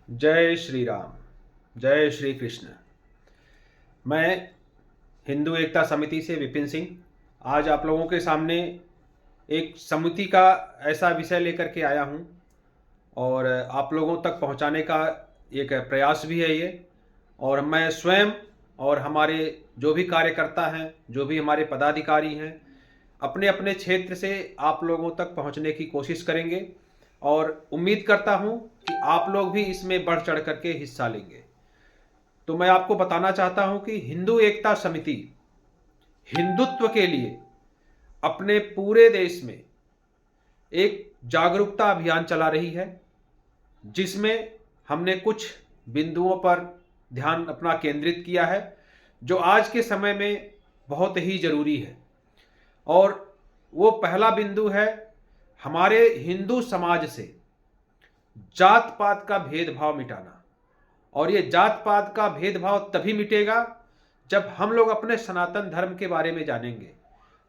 जय श्री राम। जय श्री कृष्ण। मैं हिंदू एकता समिति से विपिन सिंह आज आप लोगों के सामने एक समिति का ऐसा विषय लेकर के आया हूं और आप लोगों तक पहुंचाने का एक प्रयास भी है ये। और मैं स्वयं और हमारे जो भी कार्यकर्ता हैं, जो भी हमारे पदाधिकारी हैं, अपने अपने क्षेत्र से आप लोगों तक पहुंचने की कोशिश करेंगे और उम्मीद करता हूं कि आप लोग भी इसमें बढ़ चढ़ करके हिस्सा लेंगे। तो मैं आपको बताना चाहता हूं कि हिंदू एकता समिति हिंदुत्व के लिए अपने पूरे देश में एक जागरूकता अभियान चला रही है, जिसमें हमने कुछ बिंदुओं पर ध्यान अपना केंद्रित किया है जो आज के समय में बहुत ही जरूरी है। और वो पहला बिंदु है हमारे हिंदू समाज से जात पात का भेदभाव मिटाना। और ये जात पात का भेदभाव तभी मिटेगा जब हम लोग अपने सनातन धर्म के बारे में जानेंगे,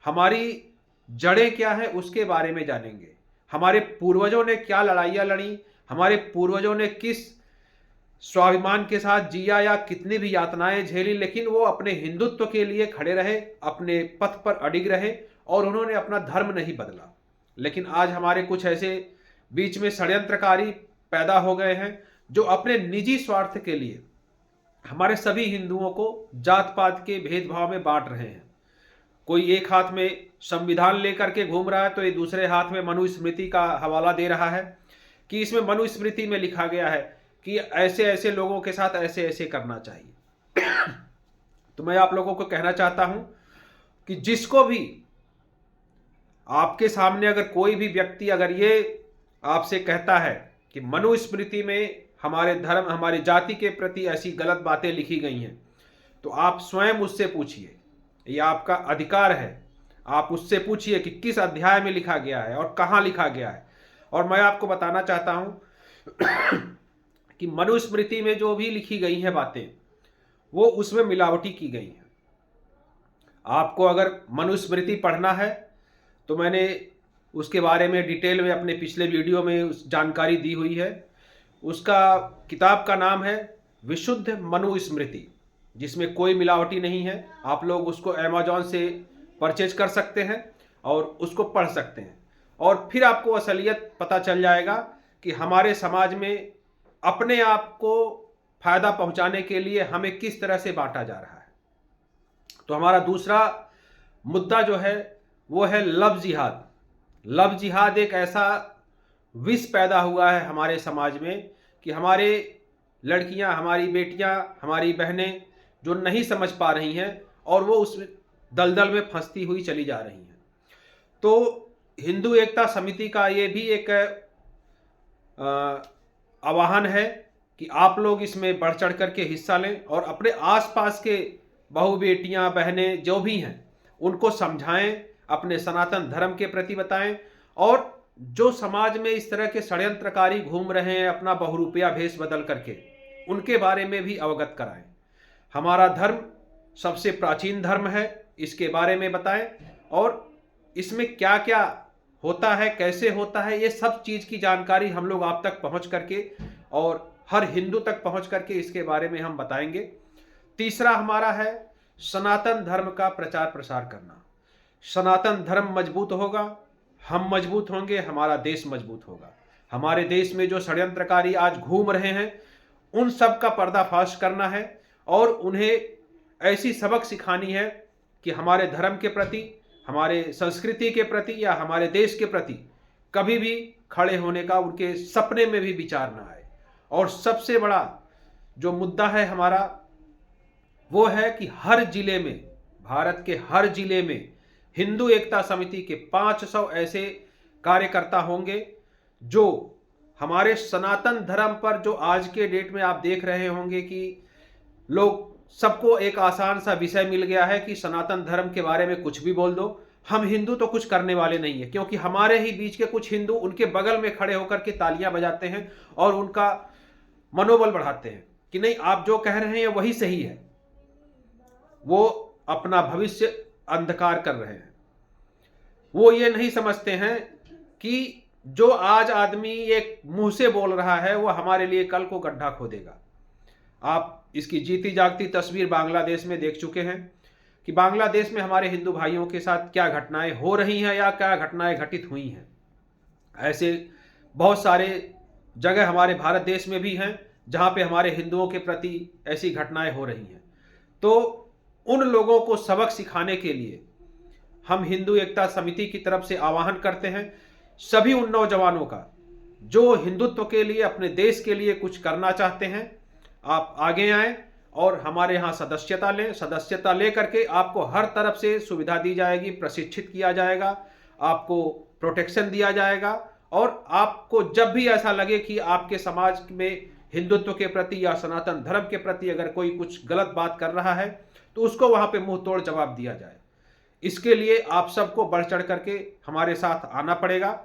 हमारी जड़ें क्या है उसके बारे में जानेंगे, हमारे पूर्वजों ने क्या लड़ाइयाँ लड़ी, हमारे पूर्वजों ने किस स्वाभिमान के साथ जिया या कितनी भी यातनाएं झेली, लेकिन वो अपने हिंदुत्व के लिए खड़े रहे, अपने पथ पर अडिग रहे और उन्होंने अपना धर्म नहीं बदला। लेकिन आज हमारे कुछ ऐसे बीच में षड्यंत्रकारी पैदा हो गए हैं जो अपने निजी स्वार्थ के लिए हमारे सभी हिंदुओं को जात पात के भेदभाव में बांट रहे हैं। कोई एक हाथ में संविधान लेकर के घूम रहा है तो ये दूसरे हाथ में मनुस्मृति का हवाला दे रहा है कि इसमें मनुस्मृति में लिखा गया है कि ऐसे ऐसे लोगों के साथ ऐसे ऐसे करना चाहिए। तो मैं आप लोगों को कहना चाहता हूं कि जिसको भी आपके सामने अगर कोई भी व्यक्ति अगर ये आपसे कहता है कि मनुस्मृति में हमारे धर्म हमारी जाति के प्रति ऐसी गलत बातें लिखी गई हैं, तो आप स्वयं उससे पूछिए, ये आपका अधिकार है। आप उससे पूछिए कि किस अध्याय में लिखा गया है और कहाँ लिखा गया है। और मैं आपको बताना चाहता हूं कि मनुस्मृति में जो भी लिखी गई हैं बातें, वो उसमें मिलावटी की गई हैं। आपको अगर मनुस्मृति पढ़ना है तो मैंने उसके बारे में डिटेल में अपने पिछले वीडियो में उस जानकारी दी हुई है। उसका किताब का नाम है विशुद्ध मनुस्मृति, जिसमें कोई मिलावटी नहीं है। आप लोग उसको अमेजॉन से परचेज कर सकते हैं और उसको पढ़ सकते हैं और फिर आपको असलियत पता चल जाएगा कि हमारे समाज में अपने आप को फायदा पहुंचाने के लिए हमें किस तरह से बांटा जा रहा है। तो हमारा दूसरा मुद्दा जो है वो है लव जिहाद। लव जिहाद एक ऐसा विष पैदा हुआ है हमारे समाज में कि हमारे लड़कियां, हमारी बेटियां, हमारी बहनें जो नहीं समझ पा रही हैं और वो उस दलदल में फंसती हुई चली जा रही हैं। तो हिंदू एकता समिति का ये भी एक आह्वान है कि आप लोग इसमें बढ़ चढ़ करके हिस्सा लें और अपने आसपास के बहू बेटियां बहनें जो भी हैं उनको समझाएं, अपने सनातन धर्म के प्रति बताएं और जो समाज में इस तरह के षड्यंत्रकारी घूम रहे हैं अपना बहुरूपिया भेष बदल करके, उनके बारे में भी अवगत कराएं। हमारा धर्म सबसे प्राचीन धर्म है, इसके बारे में बताएं और इसमें क्या क्या होता है, कैसे होता है, ये सब चीज़ की जानकारी हम लोग आप तक पहुंच करके और हर हिंदू तक पहुंच करके इसके बारे में हम बताएंगे। तीसरा हमारा है सनातन धर्म का प्रचार प्रसार करना। सनातन धर्म मजबूत होगा, हम मजबूत होंगे, हमारा देश मजबूत होगा। हमारे देश में जो षड्यंत्रकारी आज घूम रहे हैं उन सब का पर्दाफाश करना है और उन्हें ऐसी सबक सिखानी है कि हमारे धर्म के प्रति, हमारे संस्कृति के प्रति या हमारे देश के प्रति कभी भी खड़े होने का उनके सपने में भी विचार ना आए। और सबसे बड़ा जो मुद्दा है हमारा वो है कि हर जिले में, भारत के हर जिले में हिंदू एकता समिति के 500 ऐसे कार्यकर्ता होंगे जो हमारे सनातन धर्म पर, जो आज के डेट में आप देख रहे होंगे कि लोग सबको एक आसान सा विषय मिल गया है कि सनातन धर्म के बारे में कुछ भी बोल दो, हम हिंदू तो कुछ करने वाले नहीं है। क्योंकि हमारे ही बीच के कुछ हिंदू उनके बगल में खड़े होकर के तालियां बजाते हैं और उनका मनोबल बढ़ाते हैं कि नहीं, आप जो कह रहे हैं वही सही है। वो अपना भविष्य अंधकार कर रहे हैं। वो ये नहीं समझते हैं कि जो आज आदमी एक मुंह से बोल रहा है वो हमारे लिए कल को गड्ढा खोदेगा। आप इसकी जीती जागती तस्वीर बांग्लादेश में देख चुके हैं कि बांग्लादेश में हमारे हिंदू भाइयों के साथ क्या घटनाएं हो रही हैं या क्या घटनाएं घटित हुई हैं। ऐसे बहुत सारे जगह हमारे भारत देश में भी हैं जहां पे हमारे हिंदुओं के प्रति ऐसी घटनाएं हो रही हैं। तो उन लोगों को सबक सिखाने के लिए हम हिंदू एकता समिति की तरफ से आह्वान करते हैं सभी उन नौजवानों का जो हिंदुत्व के लिए, अपने देश के लिए कुछ करना चाहते हैं, आप आगे आएं और हमारे यहाँ सदस्यता लें। सदस्यता ले करके आपको हर तरफ से सुविधा दी जाएगी, प्रशिक्षित किया जाएगा, आपको प्रोटेक्शन दिया जाएगा और आपको जब भी ऐसा लगे कि आपके समाज में हिंदुत्व के प्रति या सनातन धर्म के प्रति अगर कोई कुछ गलत बात कर रहा है तो उसको वहाँ पे मुंह तोड़ जवाब दिया जाए। इसके लिए आप सबको बढ़ चढ़ करके हमारे साथ आना पड़ेगा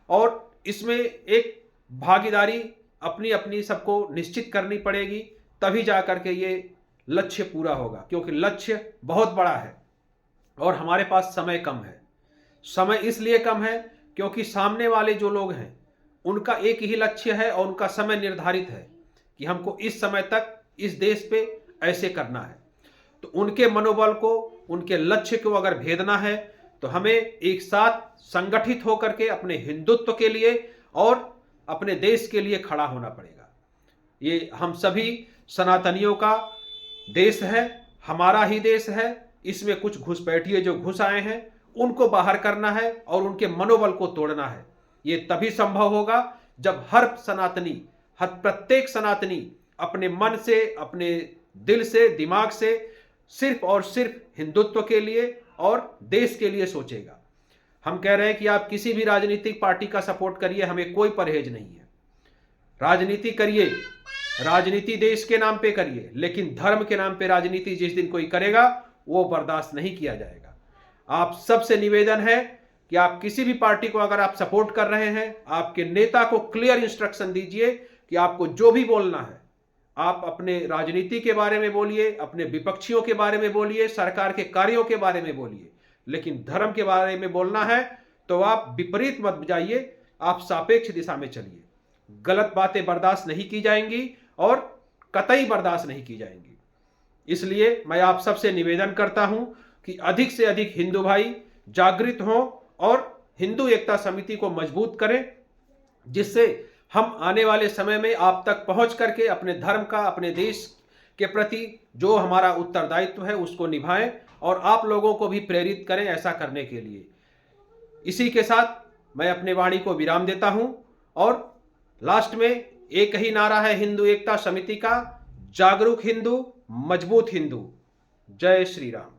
और इसमें एक भागीदारी अपनी अपनी सबको निश्चित करनी पड़ेगी, तभी जा करके ये लक्ष्य पूरा होगा। क्योंकि लक्ष्य बहुत बड़ा है और हमारे पास समय कम है। समय इसलिए कम है क्योंकि सामने वाले जो लोग हैं उनका एक ही लक्ष्य है और उनका समय निर्धारित है कि हमको इस समय तक इस देश पे ऐसे करना है। तो उनके मनोबल को, उनके लक्ष्य को अगर भेदना है तो हमें एक साथ संगठित होकर के अपने हिंदुत्व के लिए और अपने देश के लिए खड़ा होना पड़ेगा। ये हम सभी सनातनियों का देश है, हमारा ही देश है। इसमें कुछ घुसपैठिए जो घुस आए हैं उनको बाहर करना है और उनके मनोबल को तोड़ना है। ये तभी संभव होगा जब हर सनातनी, हर प्रत्येक सनातनी अपने मन से, अपने दिल से, दिमाग से सिर्फ और सिर्फ हिंदुत्व के लिए और देश के लिए सोचेगा। हम कह रहे हैं कि आप किसी भी राजनीतिक पार्टी का सपोर्ट करिए, हमें कोई परहेज नहीं है। राजनीति करिए, राजनीति देश के नाम पे करिए, लेकिन धर्म के नाम पे राजनीति जिस दिन कोई करेगा वो बर्दाश्त नहीं किया जाएगा। आप सबसे निवेदन है कि आप किसी भी पार्टी को अगर आप सपोर्ट कर रहे हैं, आपके नेता को क्लियर इंस्ट्रक्शन दीजिए कि आपको जो भी बोलना है आप अपने राजनीति के बारे में बोलिए, अपने विपक्षियों के बारे में बोलिए, सरकार के कार्यों के बारे में बोलिए, लेकिन धर्म के बारे में बोलना है तो आप विपरीत मत जाइए, आप सापेक्ष दिशा में चलिए। गलत बातें बर्दाश्त नहीं की जाएंगी और कतई बर्दाश्त नहीं की जाएंगी। इसलिए मैं आप सबसे निवेदन करता हूं कि अधिक से अधिक हिंदू भाई जागृत हों और हिंदू एकता समिति को मजबूत करें, जिससे हम आने वाले समय में आप तक पहुंच करके अपने धर्म का, अपने देश के प्रति जो हमारा उत्तरदायित्व है उसको निभाएं और आप लोगों को भी प्रेरित करें ऐसा करने के लिए। इसी के साथ मैं अपने वाणी को विराम देता हूं और लास्ट में एक ही नारा है हिंदू एकता समिति का, जागरूक हिंदू, मजबूत हिंदू। जय श्री राम।